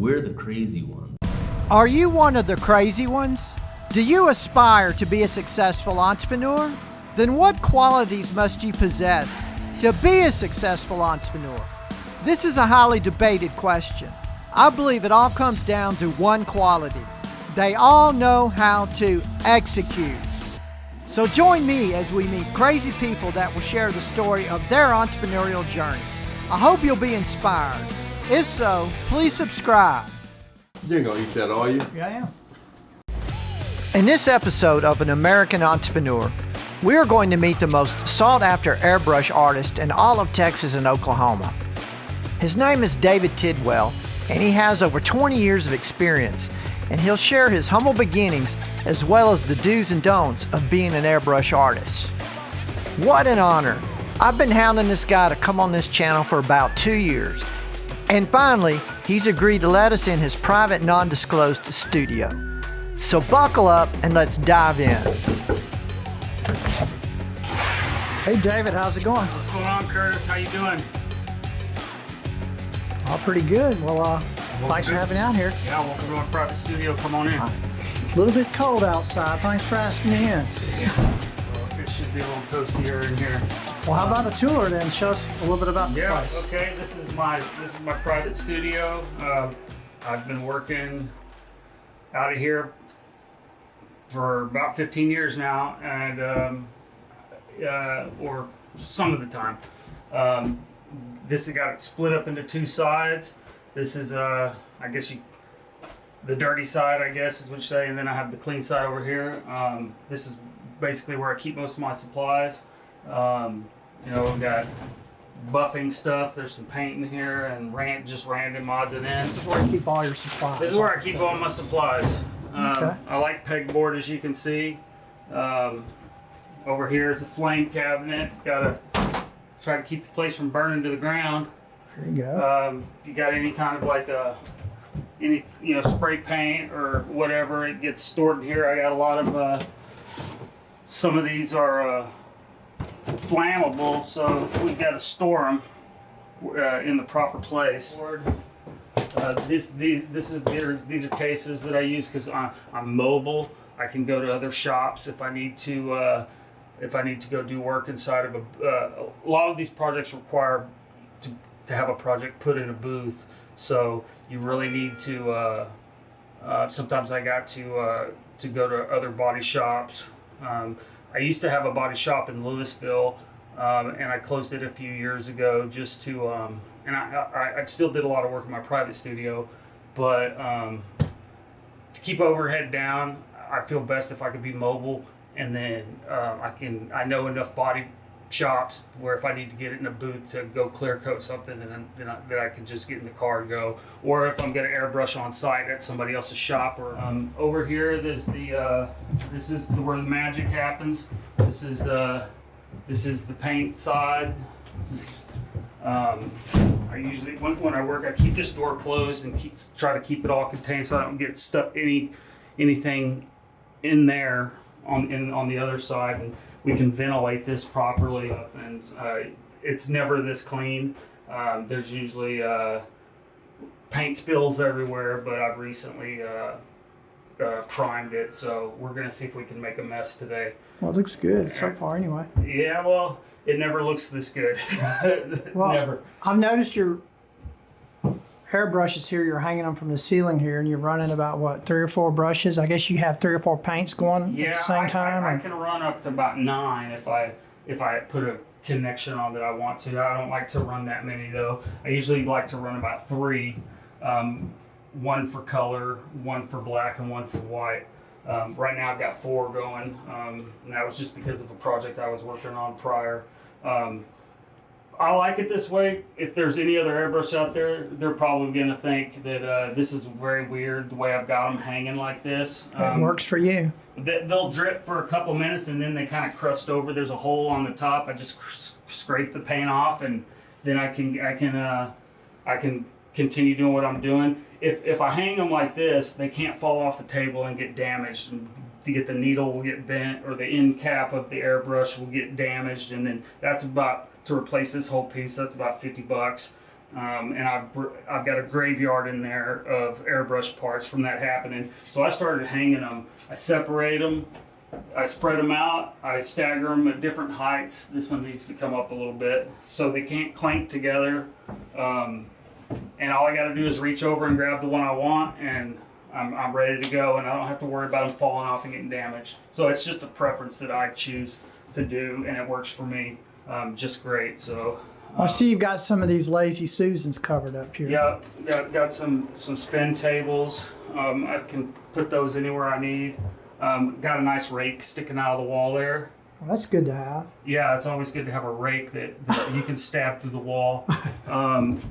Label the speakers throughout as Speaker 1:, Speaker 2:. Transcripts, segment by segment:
Speaker 1: we're the crazy ones.
Speaker 2: Are you one of the crazy ones? Do you aspire to be a successful entrepreneur? Then what qualities must you possess to be a successful entrepreneur? This is a highly debated question. I believe it all comes down to one quality. They all know how to execute. So join me as we meet crazy people that will share the story of their entrepreneurial journey. I hope you'll be inspired. If so, please subscribe.
Speaker 3: You ain't gonna eat that, are you?
Speaker 2: Yeah, I am. In this episode of An American Entrepreneur, we are going to meet the most sought-after airbrush artist in all of Texas and Oklahoma. His name is David Tidwell, and he has over 20 years of experience, and he'll share his humble beginnings as well as the do's and don'ts of being an airbrush artist. What an honor! I've been hounding this guy to come on this channel for about 2 years, and finally, he's agreed to let us in his private non-disclosed studio. So buckle up and let's dive in. Hey David, how's it going?
Speaker 4: What's going on, Curtis? How you doing?
Speaker 2: Oh, pretty good. Well, thanks for having me out here.
Speaker 4: Yeah, welcome to our private studio. Come on in.
Speaker 2: A little bit cold outside. Thanks for asking me in.
Speaker 4: Well, it should be a little toastier in here.
Speaker 2: Well, how about a tour then? Show us a little bit about the place.
Speaker 4: Okay. This is my private studio. I've been working out of here for about 15 years now, and or some of the time. This has got it split up into two sides. This is I guess the dirty side, I guess is what you say, and then I have the clean side over here. This is basically where I keep most of my supplies. We've got buffing stuff. There's some paint in here and just random odds and ends.
Speaker 2: This is where you keep all your supplies.
Speaker 4: This is where I keep all my supplies.
Speaker 2: Okay.
Speaker 4: I like pegboard, as you can see. Over here is the flame cabinet. Gotta try to keep the place from burning to the ground.
Speaker 2: There you go.
Speaker 4: If you got any kind of like any spray paint or whatever, it gets stored in here. I got a lot of some of these are flammable, so we got to store them in the proper place. These are cases that I use because I'm mobile. I can go to other shops if I need to. If I need to go do work inside of a lot of these projects require to have a project put in a booth, so you really need to. Sometimes I got to go to other body shops. I used to have a body shop in Louisville, and I closed it a few years ago just to. And I still did a lot of work in my private studio, but to keep overhead down, I feel best if I could be mobile. And then I know enough body shops where if I need to get it in a booth to go clear coat something, then I can just get in the car and go. Or if I'm going to airbrush on site at somebody else's shop. Or over here, this is where the magic happens. This is the paint side. I usually when I work, I keep this door closed and try to keep it all contained so I don't get stuck anything in there. On the other side, and we can ventilate this properly, and it's never this clean. There's usually paint spills everywhere, but I've recently primed it, so we're gonna see if we can make a mess today.
Speaker 2: Well, it looks good so far anyway.
Speaker 4: Yeah, well, it never looks this good.
Speaker 2: Well,
Speaker 4: never.
Speaker 2: I've noticed your hairbrushes here, you're hanging them from the ceiling here, and you're running about, what, 3 or 4 brushes? I guess you have 3 or 4 paints going at the same time?
Speaker 4: I can run up to about 9 if I put a connection on that I want to. I don't like to run that many, though. I usually like to run about 3, 1 for color, 1 for black, and 1 for white. Right now I've got 4 going, and that was just because of a project I was working on prior. I like it this way. If there's any other airbrush out there, they're probably going to think that this is very weird the way I've got them hanging like this.
Speaker 2: It works for you.
Speaker 4: They'll drip for a couple minutes and then they kind of crust over. There's a hole on the top. I just scrape the paint off, and then I can continue doing what I'm doing. If I hang them like this, they can't fall off the table and get damaged. And to get the needle will get bent, or the end cap of the airbrush will get damaged, and then that's about, to replace this whole piece, that's about $50. And I've got a graveyard in there of airbrush parts from that happening. So I started hanging them. I separate them, I spread them out, I stagger them at different heights. This one needs to come up a little bit so they can't clank together. And all I got to do is reach over and grab the one I want, and I'm ready to go, and I don't have to worry about them falling off and getting damaged. So it's just a preference that I choose to do, and it works for me just great. So.
Speaker 1: I see you've got some of these Lazy Susans covered up here.
Speaker 4: Yeah, got some spin tables. I can put those anywhere I need. Got a nice rake sticking out of the wall there.
Speaker 1: Well, that's good to have.
Speaker 4: Yeah, it's always good to have a rake that you can stab through the wall.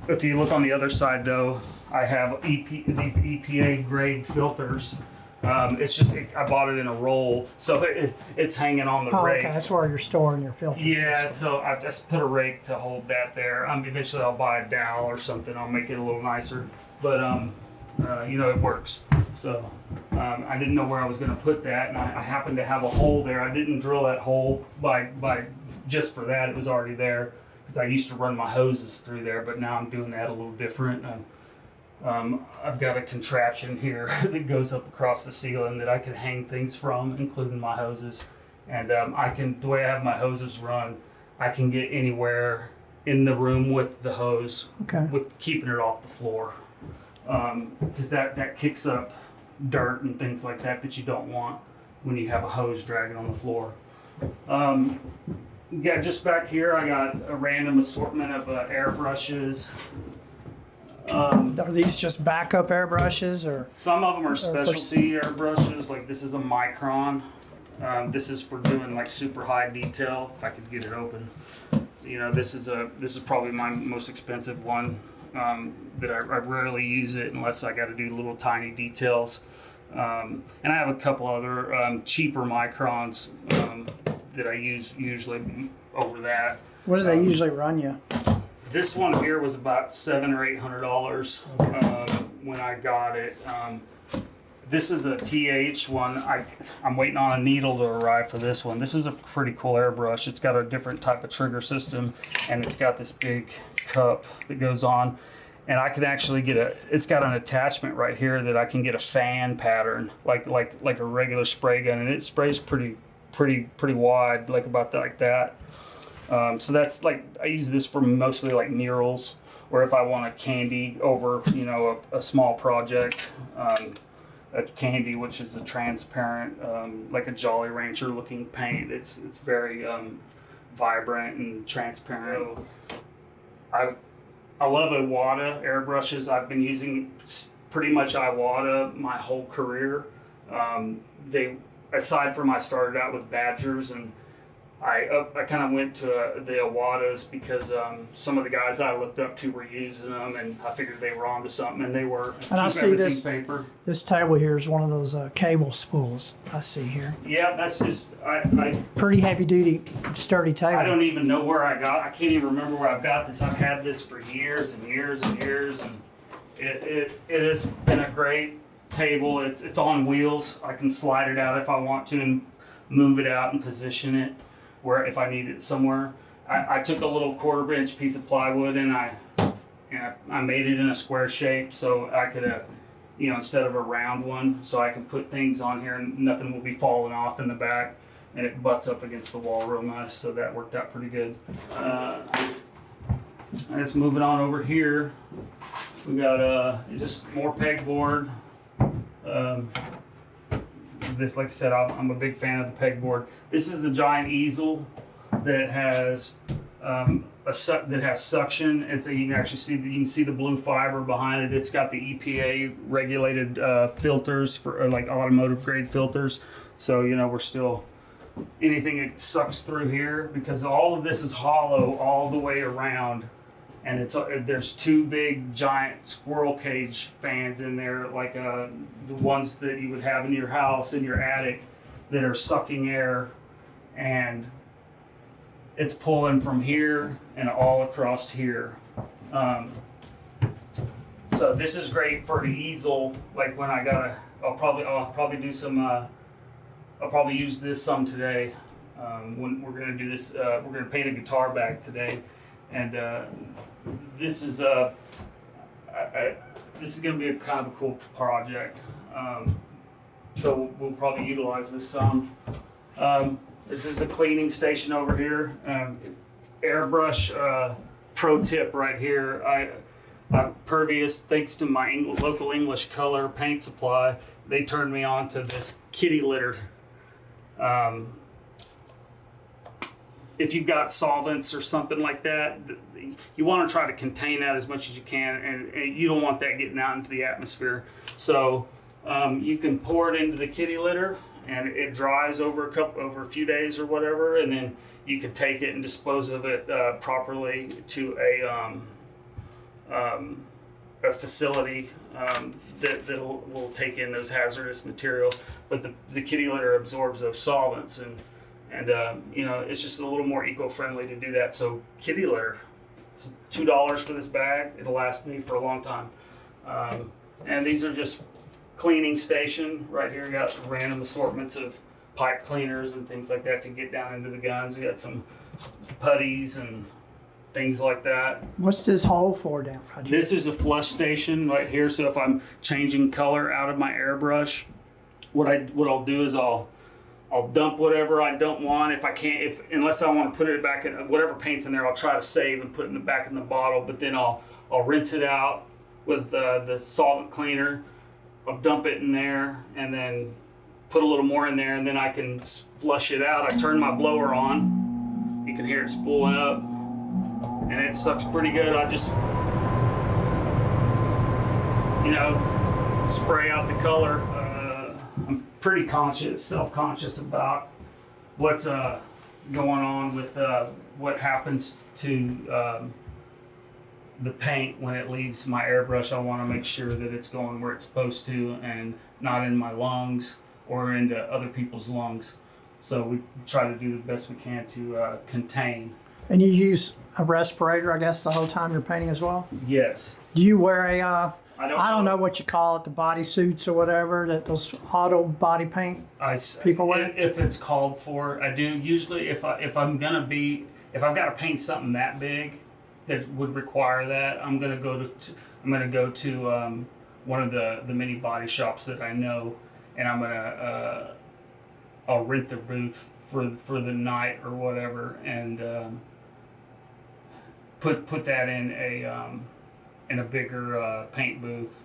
Speaker 4: If you look on the other side, though, I have these EPA grade filters. I bought it in a roll, so it's hanging on the rake.
Speaker 1: Okay, that's where you're storing your filters.
Speaker 4: Yeah, so I just put a rake to hold that there. Eventually I'll buy a dowel or something. I'll make it a little nicer, but it works. So I didn't know where I was going to put that, and I happened to have a hole there. I didn't drill that hole by just for that. It was already there because I used to run my hoses through there, but now I'm doing that a little different. I've got a contraption here that goes up across the ceiling that I can hang things from, including my hoses. And the way I have my hoses run, I can get anywhere in the room with the hose, with keeping it off the floor. Because that kicks up dirt and things like that you don't want when you have a hose dragging on the floor. Just back here, I got a random assortment of airbrushes.
Speaker 1: Are these just backup airbrushes, or?
Speaker 4: Some of them are specialty airbrushes, like this is a Micron. This is for doing like super high detail. If I could get it open, this is probably my most expensive one. That I rarely use it unless I got to do little tiny details. And I have a couple other cheaper Microns that I use usually over that.
Speaker 1: What do they usually run you?
Speaker 4: This one here was about $700 or $800 when I got it. This is a TH one. I'm waiting on a needle to arrive for this one. This is a pretty cool airbrush. It's got a different type of trigger system, and it's got this big cup that goes on. And I can actually it's got an attachment right here that I can get a fan pattern, like a regular spray gun, and it sprays pretty wide, like that. So that's like, I use this for mostly like murals, or if I want a candy over, a small project, a candy, which is a transparent, like a Jolly Rancher looking paint. It's very vibrant and transparent. I love Iwata airbrushes. I've been using pretty much Iwata my whole career. Aside from I started out with Badgers, and I kind of went to the Iwatas because some of the guys I looked up to were using them, and I figured they were onto something, and they were.
Speaker 1: And I see this table here is one of those cable spools I see here.
Speaker 4: Yeah, that's just
Speaker 1: pretty heavy duty, sturdy table.
Speaker 4: I don't even know where I can't even remember where I've got this. I've had this for years and years and years, and it has been a great table. It's on wheels. I can slide it out if I want to and move it out and position it where if I need it somewhere. I took a little 1/4-inch piece of plywood and I made it in a square shape so I could instead of a round one, so I can put things on here and nothing will be falling off in the back, and it butts up against the wall real nice, so that worked out pretty good. Let's move it on over here. We got just more pegboard. This, like I said, I'm a big fan of the pegboard. This is the giant easel that has suction. You can actually see the blue fiber behind it. It's got the EPA regulated filters for like automotive grade filters. So we're still anything that sucks through here, because all of this is hollow all the way around. And there's two big giant squirrel cage fans in there, like the ones that you would have in your house, in your attic, that are sucking air, and it's pulling from here and all across here. So this is great for the easel. Like when I'll probably do some. I'll probably use this some today. When we're gonna do this, we're gonna paint a guitar back today. And this is this is going to be a kind of a cool project. So we'll probably utilize this some. This is a cleaning station over here. Airbrush pro tip right here. I'm pervious thanks to my local English color paint supply. They turned me on to this kitty litter. If you've got solvents or something like that, you want to try to contain that as much as you can, and you don't want that getting out into the atmosphere. So you can pour it into the kitty litter, and it dries over a few days or whatever, and then you can take it and dispose of it properly to a facility that will take in those hazardous materials. But the kitty litter absorbs those solvents, and it's just a little more eco-friendly to do that. So kitty litter, it's $2 for this bag. It'll last me for a long time. And these are just cleaning station right here. You got random assortments of pipe cleaners and things like that to get down into the guns. You got some putties and things like that.
Speaker 1: What's this hole for down right here?
Speaker 4: This is a flush station right here. So if I'm changing color out of my airbrush, what I'll do is I'll dump whatever I don't want. If I can't, unless I want to put it back in whatever paint's in there, I'll try to save and put it back in the bottle. But then I'll rinse it out with the solvent cleaner. I'll dump it in there and then put a little more in there, and then I can flush it out. I turn my blower on. You can hear it spooling up, and it sucks pretty good. I just, spray out the color. I'm pretty self-conscious about what's going on with what happens to the paint when it leaves my airbrush. I want to make sure that it's going where it's supposed to and not in my lungs or into other people's lungs. So we try to do the best we can to contain.
Speaker 1: And you use a respirator, I guess, the whole time you're painting as well?
Speaker 4: Yes.
Speaker 1: Do you wear a,
Speaker 4: I don't
Speaker 1: know what you call it, the body suits or whatever that those auto body paint people wear?
Speaker 4: If it's called for, I do. Usually if I've got to paint something that big that would require that, I'm gonna go to one of the mini body shops that I know, and I'll rent the booth for the night or whatever, and put that in a bigger paint booth.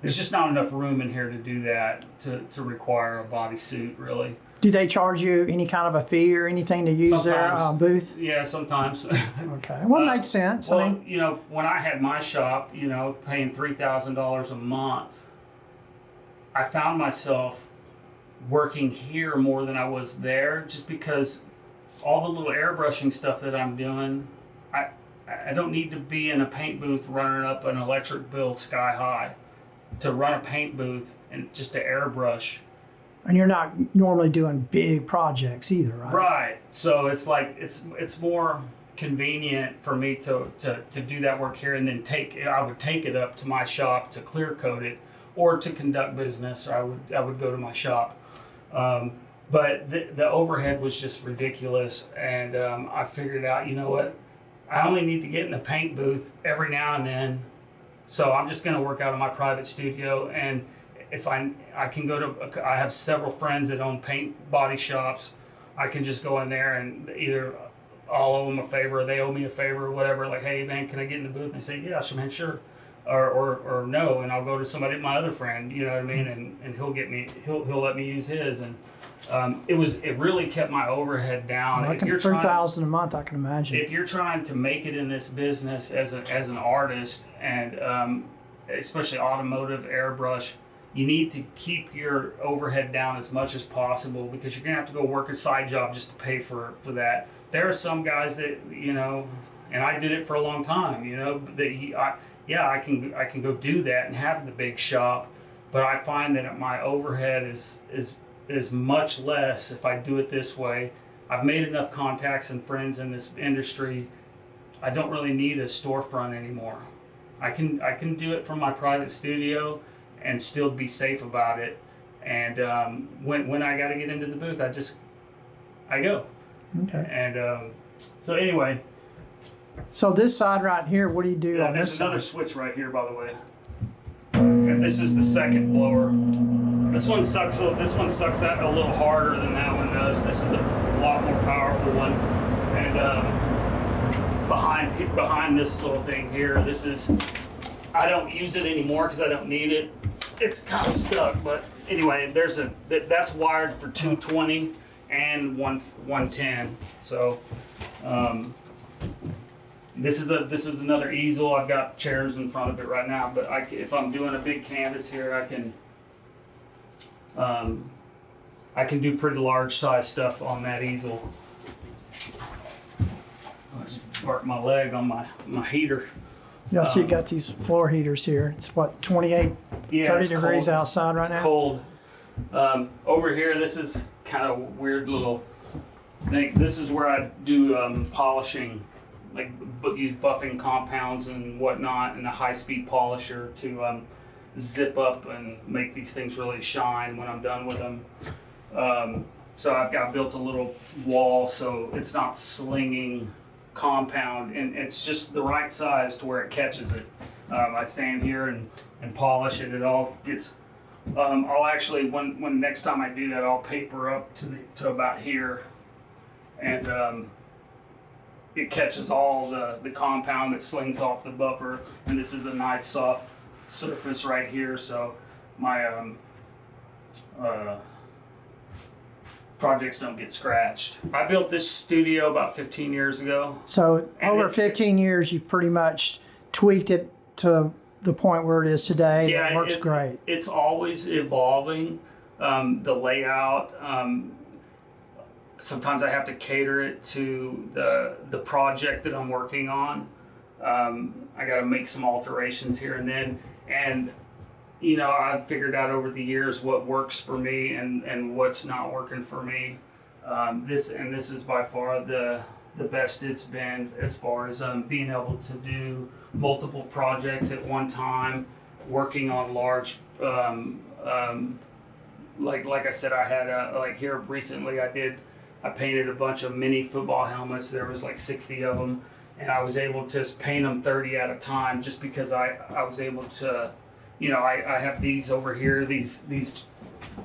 Speaker 4: There's just not enough room in here to do that to require a bodysuit, really.
Speaker 1: Do they charge you any kind of a fee or anything to use their booth?
Speaker 4: Yeah, sometimes.
Speaker 1: Okay, well, it makes sense.
Speaker 4: Well,
Speaker 1: I mean,
Speaker 4: when I had my shop, paying $3,000 a month, I found myself working here more than I was there, just because all the little airbrushing stuff that I'm doing, I don't need to be in a paint booth running up an electric bill sky high to run a paint booth and just to airbrush.
Speaker 1: and you're not normally doing big projects either, right?
Speaker 4: Right. So it's like it's more convenient for me to do that work here, and then I would take it up to my shop to clear coat it, or to conduct business. I would go to my shop. But the overhead was just ridiculous, and I figured out, you know what, I only need to get in the paint booth every now and then, so I'm just going to work out of my private studio. And if I can I have several friends that own paint body shops. I can just go in there and either I'll owe them a favor, or they owe me a favor, or whatever. Like, hey man, can I get in the booth? And they say, yeah, man, sure. Or no, and I'll go to somebody, my other friend, you know what I mean, and he'll let me use his, and it really kept my overhead down.
Speaker 1: Well, $3,000 a month, I can imagine.
Speaker 4: If you're trying to make it in this business as an artist, and especially automotive airbrush, you need to keep your overhead down as much as possible, because you're gonna have to go work a side job just to pay for that. There are some guys that, and I did it for a long time, I can go do that and have the big shop, but I find that my overhead is much less if I do it this way. I've made enough contacts and friends in this industry. I don't really need a storefront anymore. I can do it from my private studio and still be safe about it. And when I got to get into the booth, I go.
Speaker 1: Okay.
Speaker 4: And So anyway,
Speaker 1: So this side right here, what do you do on
Speaker 4: there's
Speaker 1: this
Speaker 4: another
Speaker 1: side?
Speaker 4: switch right here, by the way. And this is the second blower. This one sucks out a little harder than that one does. This is a lot more powerful one. And behind this little thing here, I don't use it anymore because I don't need it. It's kind of stuck, but anyway, that's wired for 220 and 110. So this is another easel. I've got chairs in front of it right now, but if I'm doing a big canvas here, I can do pretty large size stuff on that easel. I just burnt my leg on my heater.
Speaker 1: Yeah, so you got these floor heaters here. It's what, 28, 30 degrees
Speaker 4: cold.
Speaker 1: outside right now?
Speaker 4: Cold. Over here, this is kind of weird little thing. This is where I do polishing, like use buffing compounds and whatnot, and a high-speed polisher to zip up and make these things really shine when I'm done with them. So I've got built a little wall so it's not slinging compound, and it's just the right size to where it catches it. I stand here and polish it. It all gets. I'll actually when next time I do that, I'll paper up to about here, and it catches all the compound that slings off the buffer. And this is a nice soft surface right here, so my projects don't get scratched. I built this studio about 15 years ago.
Speaker 1: So
Speaker 4: And
Speaker 1: over
Speaker 4: it's-
Speaker 1: 15 years, you've pretty much tweaked it to the point where it is today.
Speaker 4: Yeah,
Speaker 1: It works great.
Speaker 4: It's always evolving. The layout. Sometimes I have to cater it to the project that I'm working on. I got to make some alterations here and then, and I've figured out over the years what works for me and what's not working for me. This is by far the best it's been as far as being able to do multiple projects at one time, working on large. Like I said, I had like here recently I painted a bunch of mini football helmets. There was like 60 of them, and I was able to paint them 30 at a time just because I was able to. I have these over here, these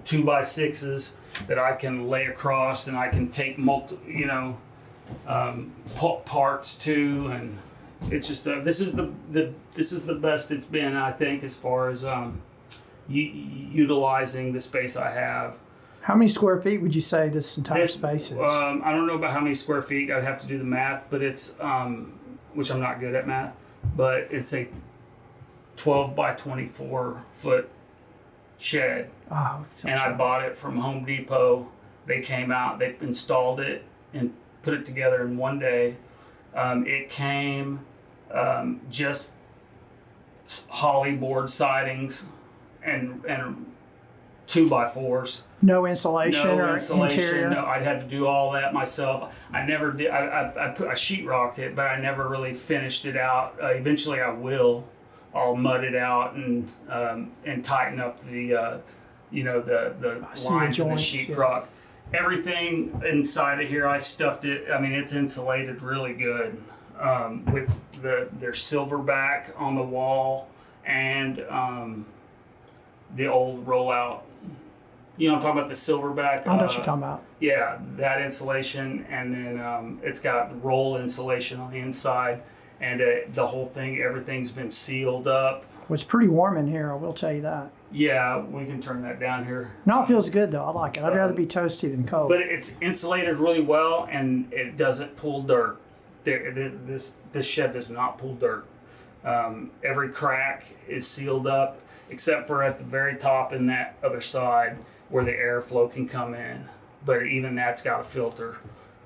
Speaker 4: 2x6s that I can lay across, and I can take parts too, and it's just this is the best it's been, I think, as far as utilizing the space I have.
Speaker 1: How many square feet would you say this entire space is?
Speaker 4: I don't know about how many square feet. I'd have to do the math, but it's which I'm not good at math, but it's a 12 by 24 foot shed.
Speaker 1: Oh,
Speaker 4: And I bought it from Home Depot. They came out, they installed it and put it together in one day. It came just holly board sidings and 2x4s.
Speaker 1: No insulation
Speaker 4: No
Speaker 1: or
Speaker 4: insulation.
Speaker 1: interior?
Speaker 4: No, I'd had to do all that myself. I never did. I sheetrocked it, but I never really finished it out. Eventually, I will. I'll mud it out and tighten up the lines of the
Speaker 1: joints,
Speaker 4: sheetrock. Everything inside of here, I stuffed it. I mean, it's insulated really good with there's silverback on the wall and the old rollout. I'm talking about the silverback.
Speaker 1: I know what you're talking about.
Speaker 4: Yeah, that insulation, and then it's got the roll insulation on the inside, and the whole thing, everything's been sealed up.
Speaker 1: Well, it's pretty warm in here, I will tell you that.
Speaker 4: Yeah, we can turn that down here.
Speaker 1: No, it feels good though. I like it. I'd rather be toasty than cold.
Speaker 4: But it's insulated really well, and it doesn't pull dirt. This shed does not pull dirt. Every crack is sealed up, except for at the very top and that other side where the airflow can come in. But even that's got a filter.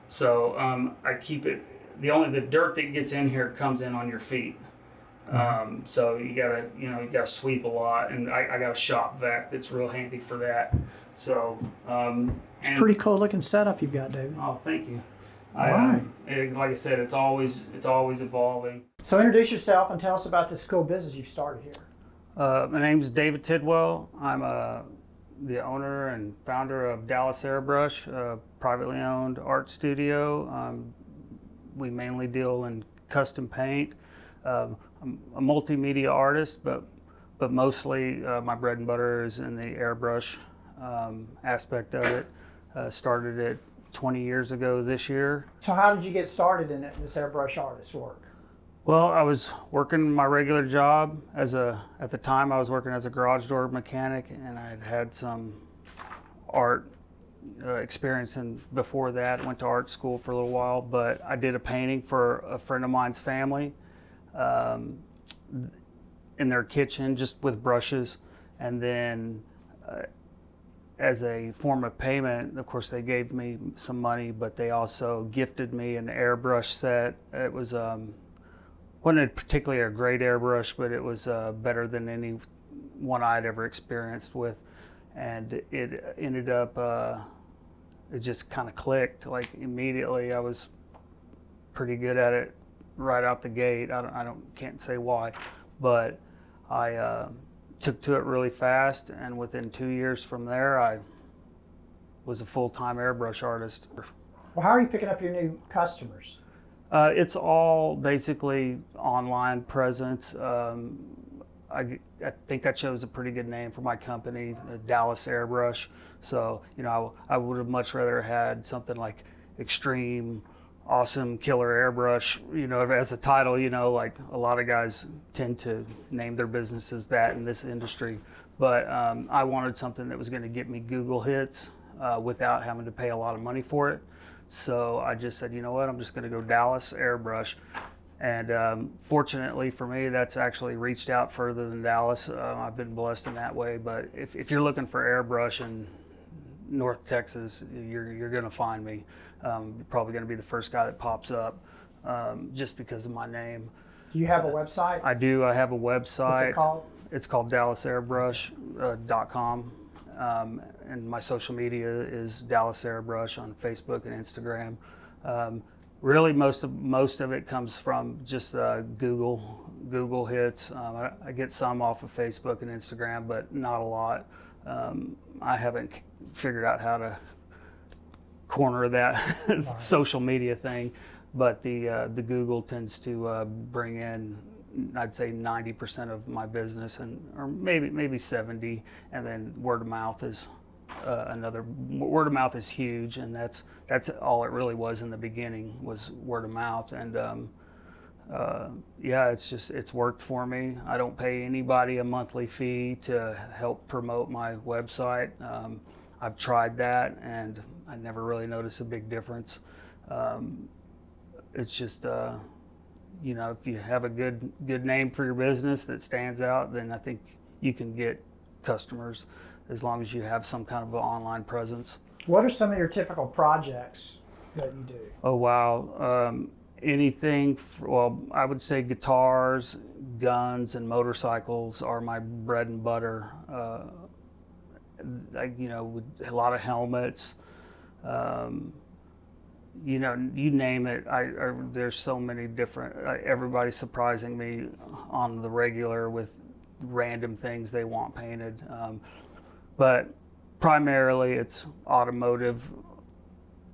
Speaker 4: So I keep it. The dirt that gets in here comes in on your feet. So you gotta sweep a lot, and I got a shop vac that's real handy for that. So
Speaker 1: it's pretty cool looking setup you've got, David.
Speaker 4: Oh, thank you.
Speaker 1: Right.
Speaker 4: Like I said, it's always evolving.
Speaker 1: So introduce yourself and tell us about this cool business you've started here.
Speaker 4: My name's David Tidwell. I'm the owner and founder of Airbrush, a privately owned art studio. we mainly deal in custom paint. I'm a multimedia artist, but mostly my bread and butter is in the airbrush aspect of it. Started it 20 years ago this year.
Speaker 1: So how did you get started in this airbrush artist work?
Speaker 4: Well, I was working my regular job at the time I was working as a garage door mechanic, and I had some art experience before that. I went to art school for a little while, but I did a painting for a friend of mine's family in their kitchen just with brushes, and then as a form of payment, of course, they gave me some money, but they also gifted me an airbrush set. It was wasn't particularly a great airbrush, but it was better than any one I'd ever experienced with, and it ended up it just kind of clicked. Like immediately, I was pretty good at it right out the gate. I can't say why, but I took to it really fast, and within 2 years from there, I was a full-time airbrush artist.
Speaker 1: Well, how are you picking up your new customers?
Speaker 4: It's all basically online presence. I think I chose a pretty good name for my company, Dallas Airbrush. So, I would have much rather had something like Extreme, Awesome, Killer Airbrush, as a title, like a lot of guys tend to name their businesses that in this industry. But I wanted something that was going to get me Google hits without having to pay a lot of money for it. So I just said, you know what, I'm just going to go Dallas Airbrush. And fortunately for me, that's actually reached out further than Dallas. I've been blessed in that way. But if you're looking for airbrush in North Texas, you're going to find me. You're probably going to be the first guy that pops up just because of my name.
Speaker 1: Do you have a website?
Speaker 4: I do. I have a website.
Speaker 1: What's it called?
Speaker 4: It's called DallasAirbrush.com. And my social media is Dallas Airbrush on Facebook and Instagram. Really, most of it comes from just Google hits. I get some off of Facebook and Instagram, but not a lot. I haven't figured out how to corner that social media thing, but the Google tends to bring in, I'd say 90% of my business, or maybe 70, and then word of mouth is another. Word of mouth is huge, and that's all it really was in the beginning, was word of mouth. And it's worked for me. I don't pay anybody a monthly fee to help promote my website. I've tried that, and I never really noticed a big difference. It's just if you have a good name for your business that stands out, then I think you can get customers as long as you have some kind of an online presence.
Speaker 1: What are some of your typical projects that you do?
Speaker 4: Oh, wow. Anything, I would say guitars, guns, and motorcycles are my bread and butter. With a lot of helmets, you name it. There's so many different, everybody's surprising me on the regular with random things they want painted. But primarily it's automotive.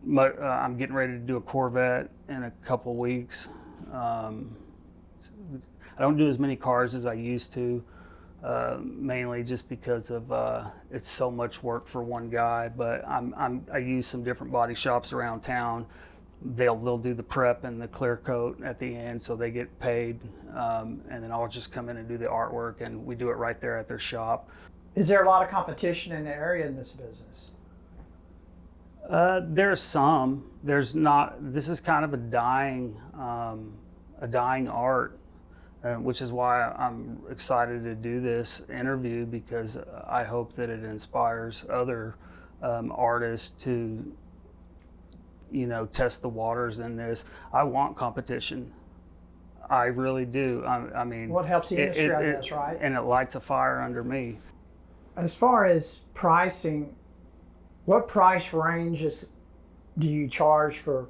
Speaker 4: I'm getting ready to do a Corvette in a couple weeks. I don't do as many cars as I used to, mainly just because of it's so much work for one guy. But I use some different body shops around town. They'll do the prep and the clear coat at the end, so they get paid, and then I'll just come in and do the artwork, and we do it right there at their shop.
Speaker 1: Is there a lot of competition in the area in this business?
Speaker 4: There's some. There's not. This is kind of a dying art, which is why I'm excited to do this interview, because I hope that it inspires other artists to, test the waters in this. I want competition. I really do. I mean,
Speaker 1: what helps the industry, I guess, right?
Speaker 4: And it lights a fire under me.
Speaker 1: As far as pricing, what price ranges do you charge for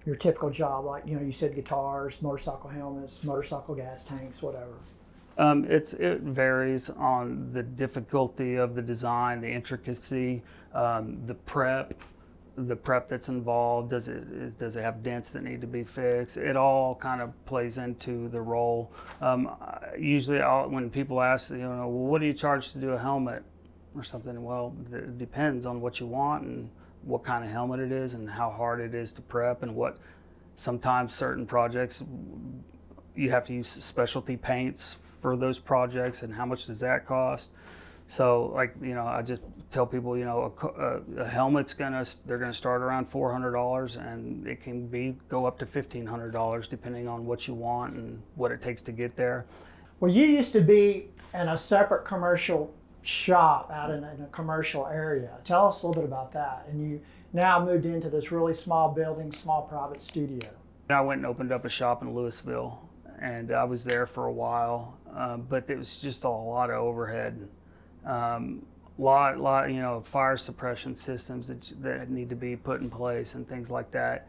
Speaker 1: your typical job? Like, you said guitars, motorcycle helmets, motorcycle gas tanks, whatever.
Speaker 4: It varies on the difficulty of the design, the intricacy, the prep. the prep that's involved. Does it have dents that need to be fixed? It all kind of plays into the role. Usually, when people ask, well, what do you charge to do a helmet or something? Well, it depends on what you want and what kind of helmet it is and how hard it is to prep, and what sometimes certain projects you have to use specialty paints for those projects, and how much does that cost? So, I just tell people, a helmet's they're gonna start around $400, and it can go up to $1,500 depending on what you want and what it takes to get there.
Speaker 1: Well, you used to be in a separate commercial shop out in a commercial area. Tell us a little bit about that. And you now moved into this really small building, small private studio.
Speaker 4: I went and opened up a shop in Louisville, and I was there for a while, but it was just a lot of overhead. Lot, fire suppression systems that need to be put in place and things like that.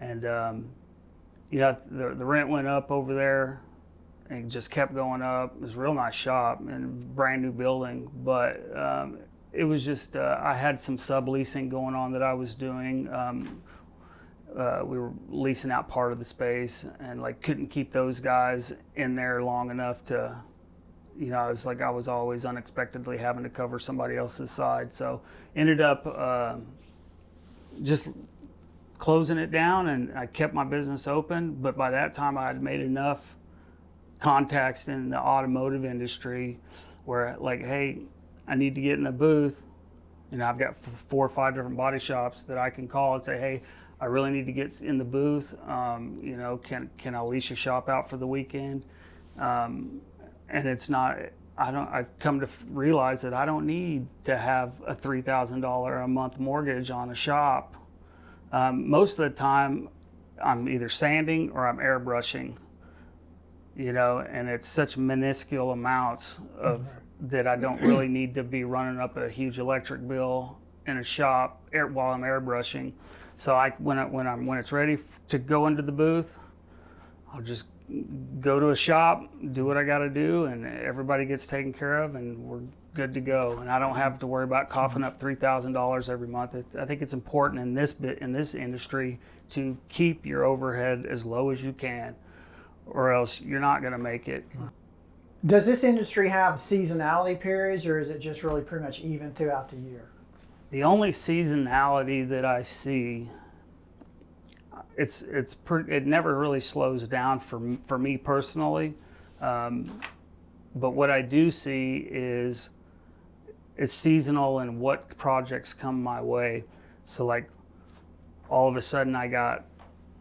Speaker 4: And, the rent went up over there and just kept going up. It was a real nice shop and brand new building, but, it was just, I had some subleasing going on that I was doing. We were leasing out part of the space, and couldn't keep those guys in there long enough to, I was always unexpectedly having to cover somebody else's side. So ended up just closing it down, and I kept my business open. But by that time I had made enough contacts in the automotive industry where hey, I need to get in a booth. I've got 4 or 5 different body shops that I can call and say, hey, I really need to get in the booth. Can I lease your shop out for the weekend? And it's not, I've come to realize that I don't need to have a $3,000 a month mortgage on a shop. Most of the time I'm either sanding or I'm airbrushing, and it's such minuscule amounts of that I don't really need to be running up a huge electric bill in a shop while I'm airbrushing. So when it's ready to go into the booth, I'll just go to a shop, do what I got to do, and everybody gets taken care of, and we're good to go. And I don't have to worry about coughing up $3,000 every month. I think it's important in this industry to keep your overhead as low as you can, or else you're not going to make it.
Speaker 1: Does this industry have seasonality periods, or is it just really pretty much even throughout the year?
Speaker 4: The only seasonality that I see, it never really slows down for me personally, but what I do see is it's seasonal in what projects come my way. So all of a sudden I got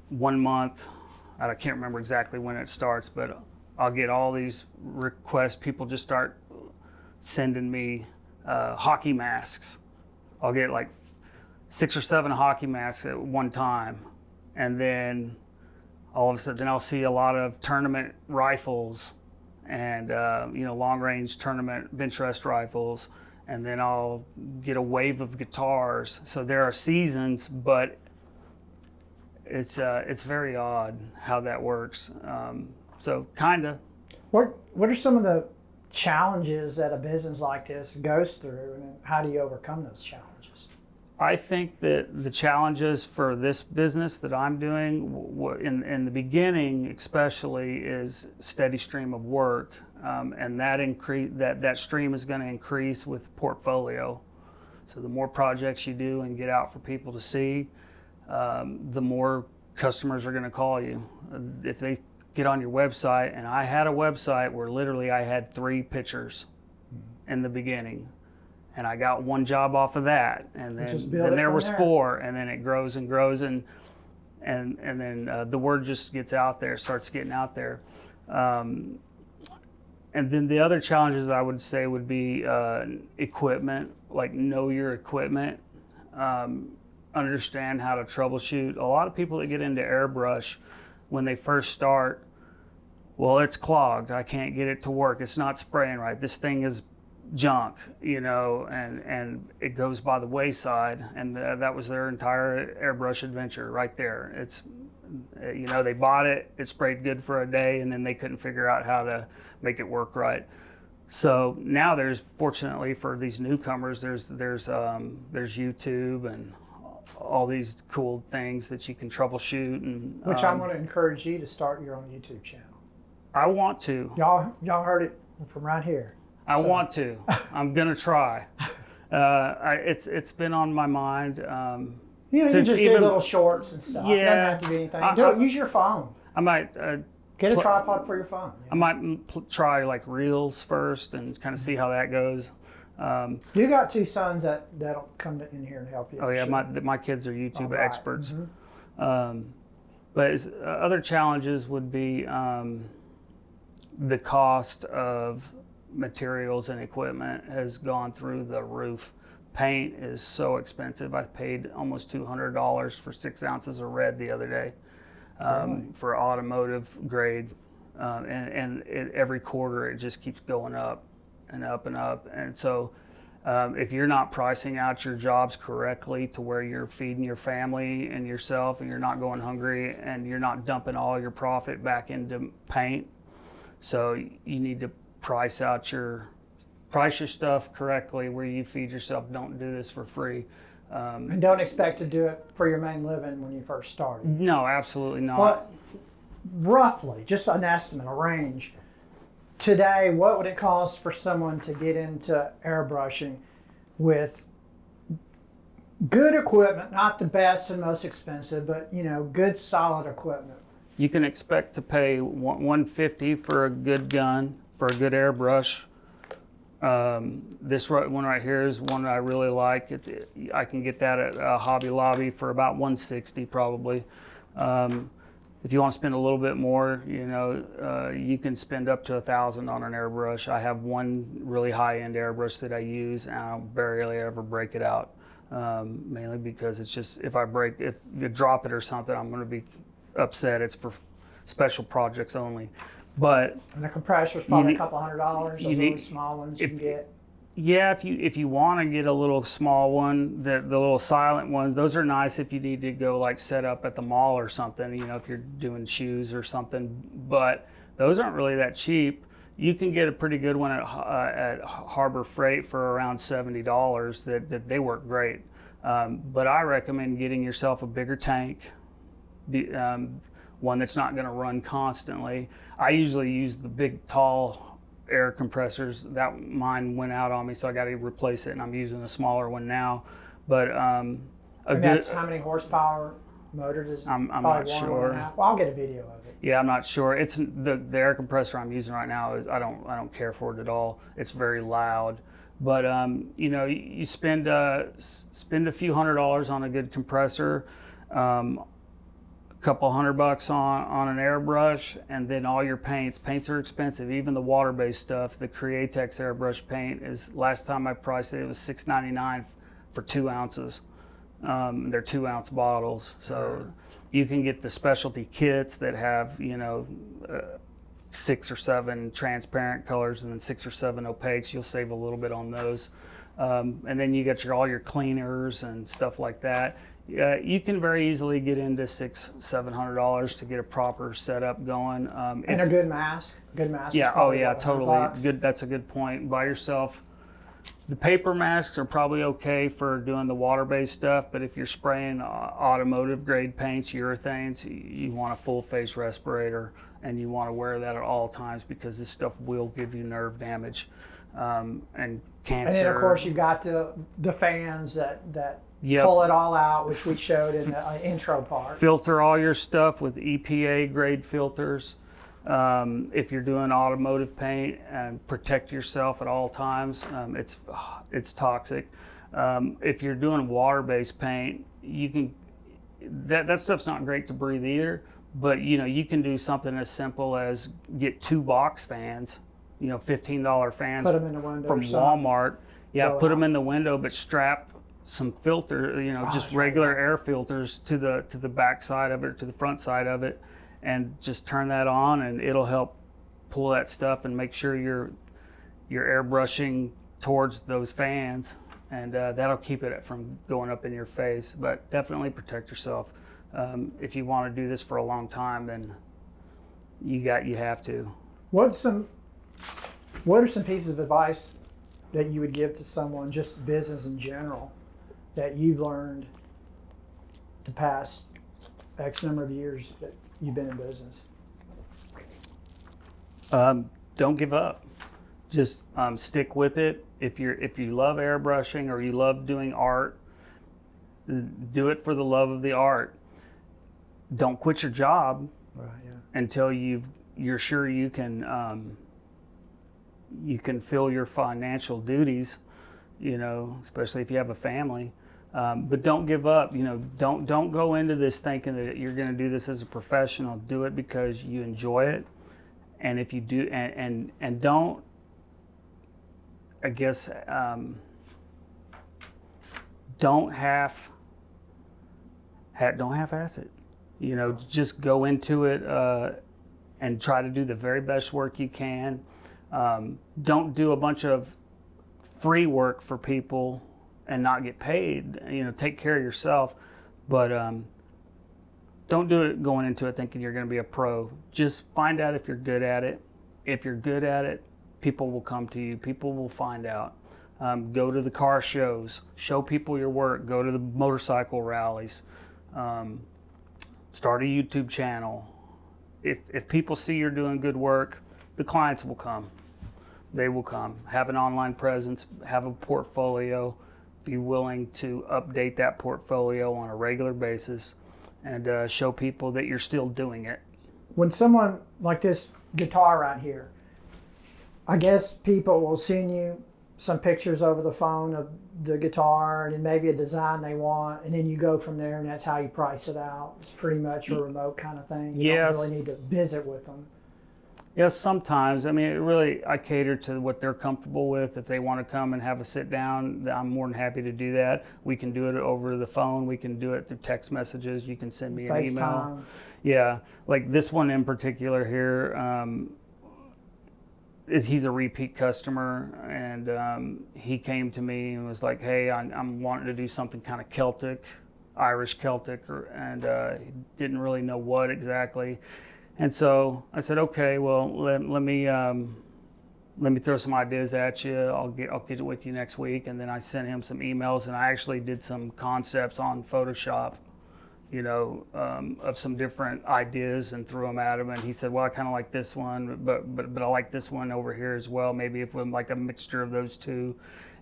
Speaker 4: 1 month, I can't remember exactly when it starts, but I'll get all these requests. People just start sending me hockey masks. I'll get 6 or 7 hockey masks at one time. And then all of a sudden I'll see a lot of tournament rifles and long range tournament bench rest rifles, and then I'll get a wave of guitars. So there are seasons, but it's very odd how that works. So kinda.
Speaker 1: What are some of the challenges that a business like this goes through, and how do you overcome those challenges?
Speaker 4: I think that the challenges for this business that I'm doing in the beginning especially is steady stream of work, and that stream is going to increase with portfolio. So the more projects you do and get out for people to see, the more customers are going to call you. If they get on your website, and I had a website where literally I had 3 pictures in the beginning. And I got 1 job off of that, and then there was 4, and then it grows and grows, and then the word just gets out there, starts getting out there. And then the other challenges I would say would be equipment, know your equipment, understand how to troubleshoot. A lot of people that get into airbrush, when they first start, well, it's clogged, I can't get it to work, it's not spraying right, this thing is junk, and it goes by the wayside, and that was their entire airbrush adventure right there. It's, they bought it, it sprayed good for a day, and then they couldn't figure out how to make it work right. So now fortunately for these newcomers, there's YouTube and all these cool things that you can troubleshoot. And
Speaker 1: Which I'm going to encourage you to start your own YouTube channel.
Speaker 4: I want to.
Speaker 1: Y'all heard it from right here.
Speaker 4: I want to. I'm gonna try. It's been on my mind.
Speaker 1: You just do little shorts and stuff.
Speaker 4: Yeah,
Speaker 1: it doesn't have to be anything. Use your phone.
Speaker 4: I might
Speaker 1: get a tripod for your phone.
Speaker 4: I might try like reels first and kind of see how that goes.
Speaker 1: You got 2 sons that'll come in here and help you.
Speaker 4: Oh yeah, my kids are YouTube experts. But other challenges would be the cost of materials and equipment has gone through the roof. Paint is so expensive. I paid almost $200 for 6 ounces of red the other day for automotive grade, and every quarter it just keeps going up and up and up. And so if you're not pricing out your jobs correctly to where you're feeding your family and yourself, and you're not going hungry, and you're not dumping all your profit back into paint, so you need to price your stuff correctly where you feed yourself. Don't do this for free.
Speaker 1: And don't expect to do it for your main living when you first started.
Speaker 4: No, absolutely not.
Speaker 1: But roughly, just an estimate, a range. Today, what would it cost for someone to get into airbrushing with good equipment, not the best and most expensive, but good solid equipment?
Speaker 4: You can expect to pay $150 for a good gun, for a good airbrush. This one right here is one I really like. I can get that at Hobby Lobby for about $160 probably. If you want to spend a little bit more, you can spend up to $1,000 on an airbrush. I have one really high-end airbrush that I use, and I don't barely ever break it out. Mainly because it's just if you drop it or something, I'm going to be upset. It's for special projects only. But
Speaker 1: and the compressor's probably a couple $100. Those really small ones you can get.
Speaker 4: Yeah, if you want to get a little small one, the little silent ones, those are nice if you need to go like set up at the mall or something. If you're doing shoes or something. But those aren't really that cheap. You can get a pretty good one at Harbor Freight for around $70. That they work great. But I recommend getting yourself a bigger tank. One that's not going to run constantly. I usually use the big, tall air compressors. Mine went out on me, so I got to replace it, and I'm using a smaller one now. But
Speaker 1: that's how many horsepower motor does it?
Speaker 4: I'm not sure.
Speaker 1: Well, I'll get a video of it.
Speaker 4: Yeah, I'm not sure. It's the air compressor I'm using right now is I don't care for it at all. It's very loud. But you spend a few $100s on a good compressor. Couple $100 on an airbrush, and then all your paints are expensive. Even the water-based stuff, the Createx airbrush paint is, last time I priced it was $6.99 for 2 ounces. They're 2 ounce bottles, so you can get the specialty kits that have 6 or 7 transparent colors and then 6 or 7 opaques. You'll save a little bit on those, and then you got all your cleaners and stuff like that. You can very easily get into $600-700 to get a proper setup going.
Speaker 1: And a good mask. Good mask.
Speaker 4: Yeah. Oh yeah. Totally. Good. That's a good point. By yourself, the paper masks are probably okay for doing the water-based stuff. But if you're spraying automotive grade paints, urethanes, you want a full face respirator, and you want to wear that at all times because this stuff will give you nerve damage and cancer.
Speaker 1: And then of course you've got the fans that. Yep. Pull it all out, which we showed in the intro part.
Speaker 4: Filter all your stuff with EPA grade filters. If you're doing automotive paint, and protect yourself at all times. It's toxic. If you're doing water-based paint, you can that stuff's not great to breathe either. But you can do something as simple as get 2 box fans, $15 fans.
Speaker 1: Put them in the window
Speaker 4: from Walmart. Yeah, put them in the window, but strap some filter, just regular air filters to the back side of it, to the front side of it, and just turn that on, and it'll help pull that stuff and make sure you're airbrushing towards those fans, and that'll keep it from going up in your face. But definitely protect yourself. If you want to do this for a long time, then you have to.
Speaker 1: What are some pieces of advice that you would give to someone, just business in general, that you've learned the past X number of years that you've been in business?
Speaker 4: Don't give up. Just stick with it. If you love airbrushing or you love doing art, do it for the love of the art. Don't quit your job until you're sure you can fill your financial duties, especially if you have a family. But don't give up. Don't go into this thinking that you're going to do this as a professional. Do it because you enjoy it. And if you do, and don't, I guess, don't half-ass it. Just go into it and try to do the very best work you can. Don't do a bunch of free work for people and not get paid. Take care of yourself, but don't do it going into it thinking you're going to be a pro. Just find out if you're good at it. If you're good at it, people will come to you. People will find out. Go to the car shows. Show people your work. Go to the motorcycle rallies. Start a YouTube channel. If people see you're doing good work, the clients will come. They will come. Have an online presence. Have a portfolio. Be willing to update that portfolio on a regular basis and show people that you're still doing it.
Speaker 1: When someone like this guitar right here, I guess people will send you some pictures over the phone of the guitar and maybe a design they want, and then you go from there, and that's how you price it out. It's pretty much a remote kind of thing. You don't really need to visit with them.
Speaker 4: Yes, sometimes. I cater to what they're comfortable with. If they want to come and have a sit down, I'm more than happy to do that. We can do it over the phone. We can do it through text messages. You can send me an email. Yeah, like this one in particular here, he's a repeat customer, and he came to me and was like, hey, I'm wanting to do something kind of Celtic, Irish Celtic, and he didn't really know what exactly. And so I said, okay, well, let me throw some ideas at you. I'll get it with you next week. And then I sent him some emails, and I actually did some concepts on Photoshop, of some different ideas, and threw them at him. And he said, well, I kind of like this one, but I like this one over here as well. Maybe if we're like a mixture of those two.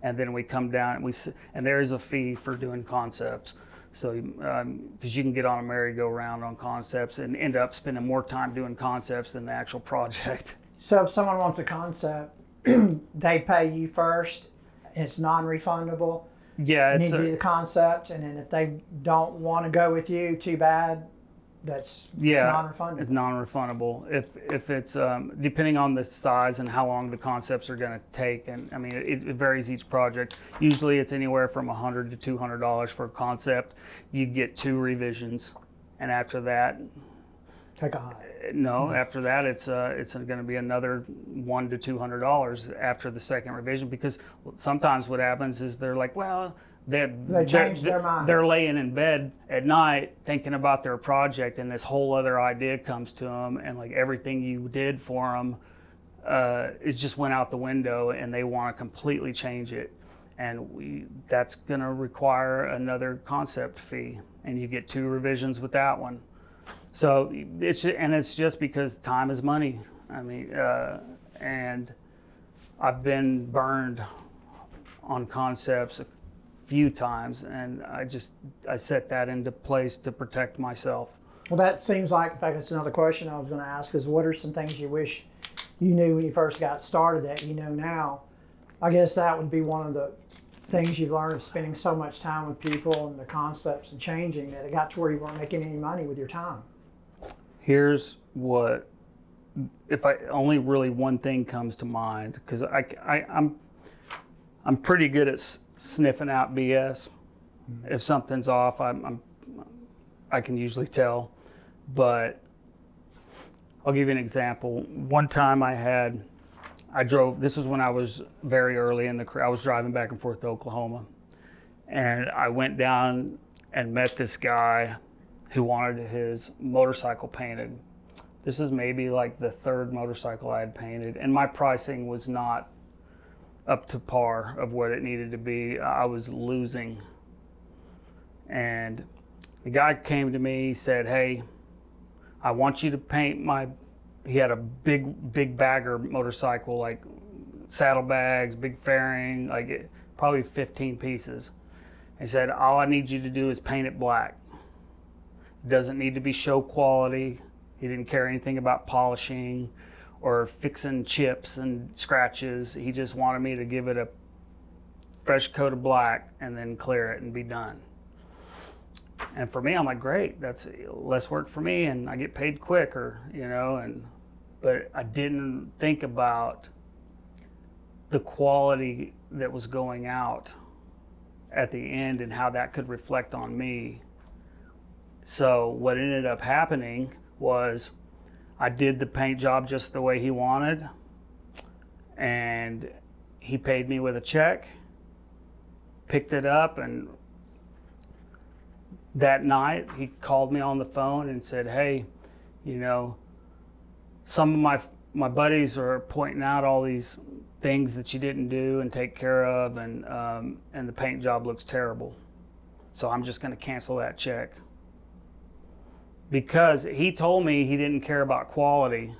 Speaker 4: And then we come down and there is a fee for doing concepts. So, because you can get on a merry-go-round on concepts and end up spending more time doing concepts than the actual project.
Speaker 1: So if someone wants a concept, they pay you first, and it's non-refundable.
Speaker 4: Yeah,
Speaker 1: you need to do the concept, and then if they don't want to go with you, too bad. It's non-refundable.
Speaker 4: It's non-refundable. If it's depending on the size and how long the concepts are going to take, and it varies each project. Usually it's anywhere from $100 to $200 for a concept. You get 2 revisions, and after that,
Speaker 1: take a hike.
Speaker 4: No, after that it's going to be another $100 to $200 after the second revision, because sometimes what happens is they're like, well, they change their mind. They're laying in bed at night thinking about their project, and this whole other idea comes to them, and like everything you did for them, it just went out the window, and they want to completely change it, and that's going to require another concept fee, and you get 2 revisions with that one. So it's just because time is money. And I've been burned on concepts few times, and I set that into place to protect myself.
Speaker 1: Well, that seems like, in fact, that's another question I was going to ask, is what are some things you wish you knew when you first got started that you know now? I guess that would be one of the things you learned, spending so much time with people and the concepts and changing, that it got to where you weren't making any money with your time.
Speaker 4: Here's what, if I only really one thing comes to mind, because I'm pretty good at sniffing out BS. If something's off, I can usually tell. But I'll give you an example. One time I drove, this was when I was very early in the career. I was driving back and forth to Oklahoma, and I went down and met this guy who wanted his motorcycle painted. This is maybe like the 3rd motorcycle I had painted, and my pricing was not up to par of what it needed to be. I was losing. And The guy came to me, he said, hey, I want you to paint he had a big bagger motorcycle, like saddlebags, big fairing, probably 15 pieces. He said, all I need you to do is paint it black. It doesn't need to be show quality. He didn't care anything about polishing or fixing chips and scratches. He just wanted me to give it a fresh coat of black and then clear it and be done. And for me, I'm like, great, that's less work for me and I get paid quicker, but I didn't think about the quality that was going out at the end and how that could reflect on me. So what ended up happening was I did the paint job just the way he wanted, and he paid me with a check, picked it up, and that night he called me on the phone and said, hey, some of my buddies are pointing out all these things that you didn't do and take care of, and the paint job looks terrible. So I'm just going to cancel that check. Because he told me he didn't care about quality.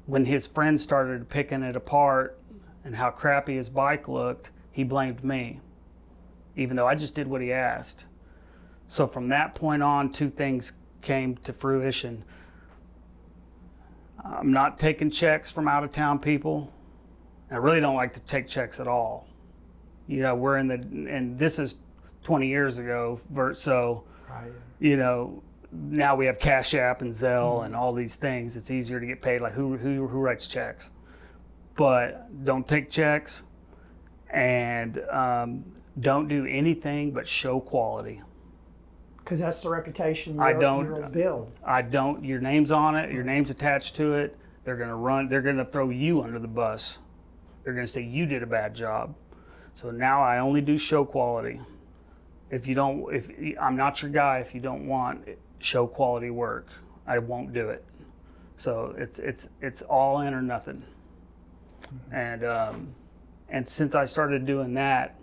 Speaker 4: When his friends started picking it apart and how crappy his bike looked, he blamed me, even though I just did what he asked. So from that point on, two things came to fruition. I'm not taking checks from out-of-town people. I really don't like to take checks at all. We're and this is 20 years ago, so, now we have Cash App and Zelle and all these things. It's easier to get paid. Like who writes checks? But don't take checks, and don't do anything but show quality.
Speaker 1: Because that's the reputation you'll build. Your name's on it, your name's attached to it. They're gonna throw you under the bus. They're gonna say you did a bad job. So now I only do show quality. If I'm not your guy, if you don't want show quality work, I won't do it. So it's all in or nothing. And since I started doing that,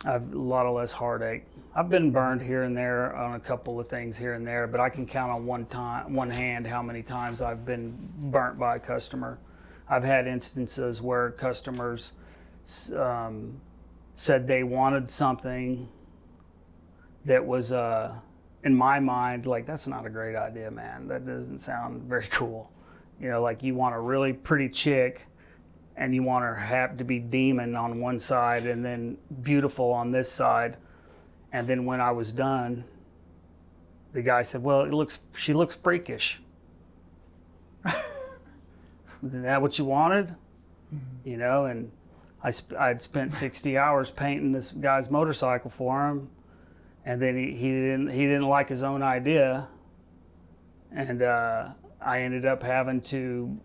Speaker 1: I've a lot of less heartache. I've been burned here and there on a couple of things here and there, but I can count on one hand how many times I've been burnt by a customer. I've had instances where customers said they wanted something that was, in my mind, like, that's not a great idea, man. That doesn't sound very cool. Like you want a really pretty chick and you want her have to be demon on one side and then beautiful on this side. And then when I was done, the guy said, well, she looks freakish. Is that what you wanted? And I'd spent 60 hours painting this guy's motorcycle for him, and then he didn't like his own idea, and I ended up having to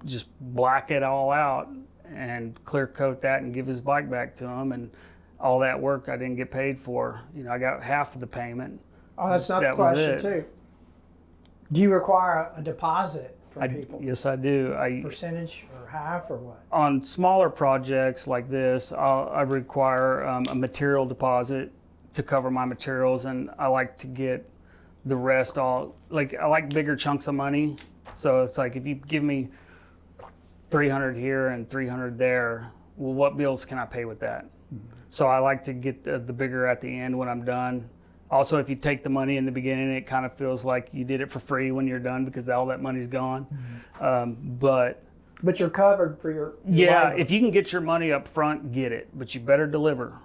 Speaker 1: just black it all out and clear coat that and give his bike back to him, and all that work I didn't get paid for. I got half of the payment. Oh, that's not the question too. Do you require a deposit from people?
Speaker 4: Yes, I do.
Speaker 1: Percentage or half or what?
Speaker 4: On smaller projects like this, I require a material deposit to cover my materials, and I like to get the rest I like bigger chunks of money. So it's like, if you give me $300 here and $300 there, well, what bills can I pay with that? So I like to get the bigger at the end when I'm done. Also, if you take the money in the beginning, it kind of feels like you did it for free when you're done, because all that money's gone. But
Speaker 1: you're covered for your
Speaker 4: yeah.
Speaker 1: labor.
Speaker 4: If you can get your money up front, get it. But you better deliver.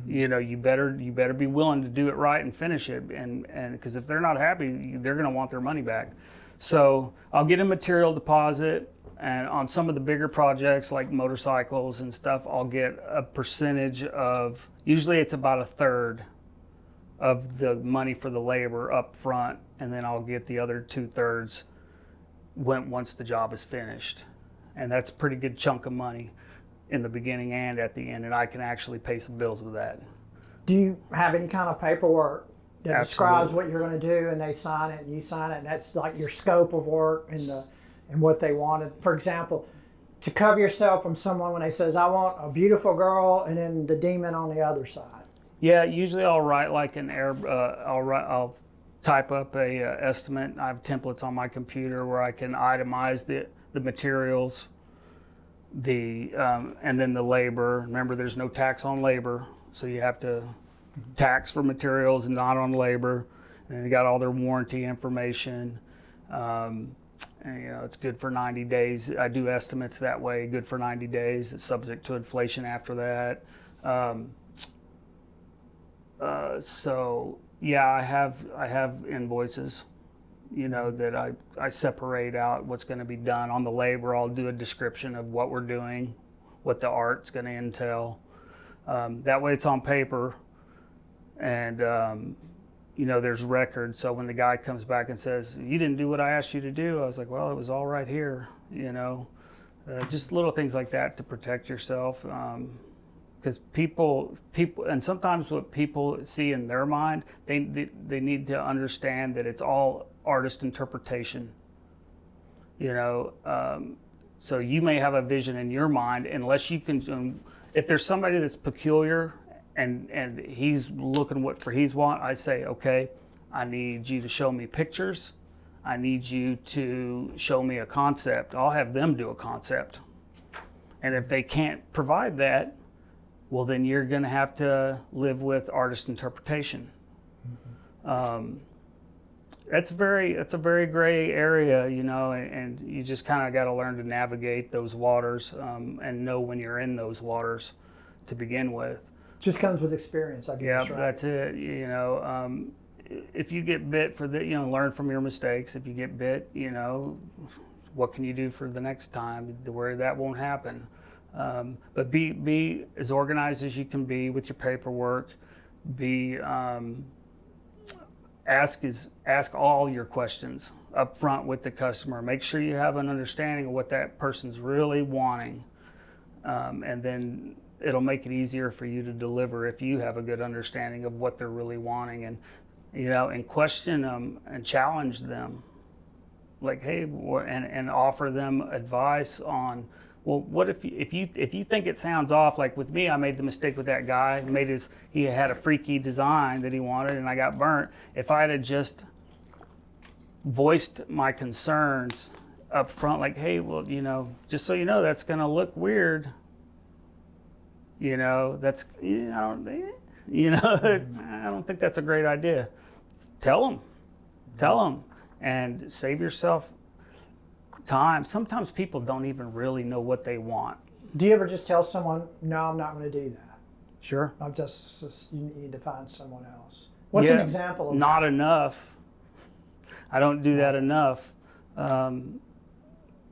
Speaker 4: You better be willing to do it right and finish it. And because if they're not happy, they're going to want their money back. So I'll get a material deposit. And on some of the bigger projects like motorcycles and stuff, I'll get a percentage of, usually it's about a third of the money for the labor up front, and then I'll get the other 2/3 once the job is finished. And that's a pretty good chunk of money in the beginning and at the end, and I can actually pay some bills with that.
Speaker 1: Do you have any kind of paperwork that
Speaker 4: Absolutely.
Speaker 1: describes what you're going to do, and they sign it and you sign it, and that's like your scope of work and what they wanted? For example, to cover yourself from someone when they says, I want a beautiful girl, and then the demon on the other side?
Speaker 4: Yeah, usually I'll write like I'll type up a estimate. I have templates on my computer where I can itemize the materials, and then the labor. Remember, there's no tax on labor, so you have to tax for materials and not on labor. And they got all their warranty information. And, it's good for 90 days. I do estimates that way, good for 90 days. It's subject to inflation after that. So yeah, I have invoices, that I separate out what's going to be done. On the labor, I'll do a description of what we're doing, what the art's going to entail. That way it's on paper, and there's records. So when the guy comes back and says, you didn't do what I asked you to do, I was like, well, it was all right here, just little things like that to protect yourself. Because people, and sometimes what people see in their mind, they need to understand that it's all artist interpretation. So you may have a vision in your mind, unless you can. If there's somebody that's peculiar, and he's looking what he's want, I say, okay, I need you to show me pictures. I need you to show me a concept. I'll have them do a concept, and if they can't provide that, well, then you're going to have to live with artist interpretation. It's a very gray area, and you just kind of got to learn to navigate those waters, and know when you're in those waters to begin with.
Speaker 1: Just comes with experience, I guess.
Speaker 4: Yeah,
Speaker 1: right?
Speaker 4: That's it. If you get bit learn from your mistakes. If you get bit, what can you do for the next time where that won't happen? But be as organized as you can be with your paperwork. Ask all your questions up front with the customer. Make sure you have an understanding of what that person's really wanting, and then it'll make it easier for you to deliver if you have a good understanding of what they're really wanting, and question them and challenge them, like, hey, and offer them advice on, well, what if you think it sounds off? Like with me, I made the mistake with that guy. He had a freaky design that he wanted, and I got burnt. If I had just voiced my concerns up front, like, hey, well, just so you know, that's going to look weird. That's I don't think that's a great idea. Tell them, and save yourself time. Sometimes people don't even really know what they want.
Speaker 1: Do you ever just tell someone, no, I'm not going to do that?
Speaker 4: Sure.
Speaker 1: You need to find someone else. What's an example of
Speaker 4: not
Speaker 1: that?
Speaker 4: enough. I don't do that enough.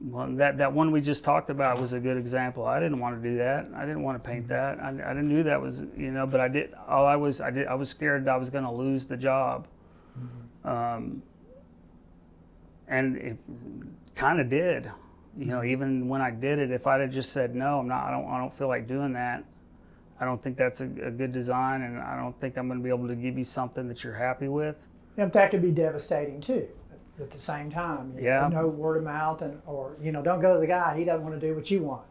Speaker 4: Well, that one we just talked about was a good example. I didn't want to do that. I didn't want to paint that. I didn't knew that was, but I did. I was scared that I was going to lose the job. And it kind of did. Even when I did it, if I'd have just said no, I don't feel like doing that. I don't think that's a good design, and I don't think I'm going to be able to give you something that you're happy with.
Speaker 1: And that could be devastating too. At the same time, no word of mouth, or don't go to the guy. He doesn't want to do what you want.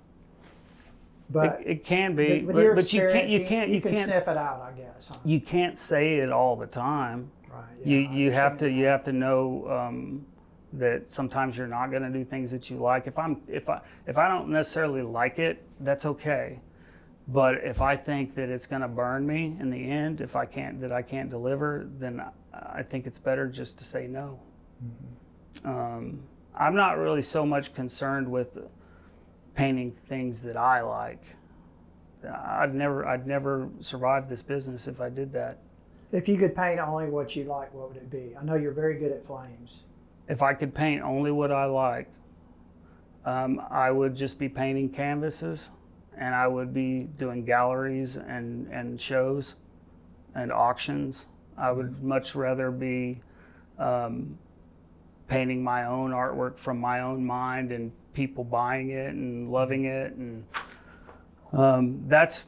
Speaker 1: But
Speaker 4: it can be,
Speaker 1: with your
Speaker 4: but you
Speaker 1: can
Speaker 4: can't
Speaker 1: sniff it out, I guess. Huh?
Speaker 4: You can't say it all the time.
Speaker 1: Right. Yeah,
Speaker 4: you have to know that sometimes you're not going to do things that you like. If I don't necessarily like it, that's okay. But if I think that it's going to burn me in the end, if I can't deliver, then I think it's better just to say no. I'm not really so much concerned with painting things that I like. I'd never survive this business if I did that.
Speaker 1: If you could paint only what you like, what would it be? I know you're very good at flames.
Speaker 4: If I could paint only what I like, I would just be painting canvases, and I would be doing galleries and shows and auctions. I would much rather be painting my own artwork from my own mind and people buying it and loving it, and that's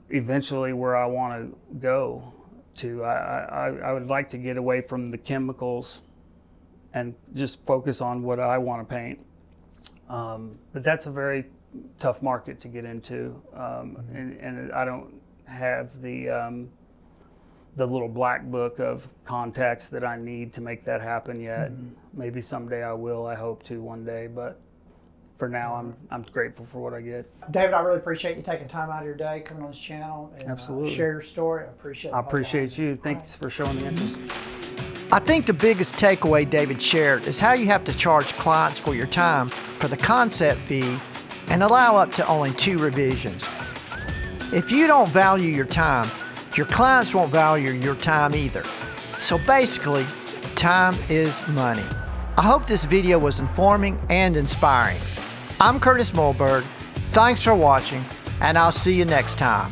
Speaker 4: eventually where I want to go to. I would like to get away from the chemicals and just focus on what I want to paint. But that's a very tough market to get into, and I don't have the little black book of contacts that I need to make that happen yet. Maybe someday I will. I hope to one day, but for now, I'm grateful for what I get.
Speaker 1: David, I really appreciate you taking time out of your day, coming on this channel, and
Speaker 4: Absolutely.
Speaker 1: share your story. I appreciate it.
Speaker 4: I appreciate you. Thanks for showing the interest.
Speaker 2: I think the biggest takeaway David shared is how you have to charge clients for your time for the concept fee and allow up to only 2 revisions. If you don't value your time, your clients won't value your time either. So basically, time is money. I hope this video was informing and inspiring. I'm Curtis Mulberg. Thanks for watching, and I'll see you next time.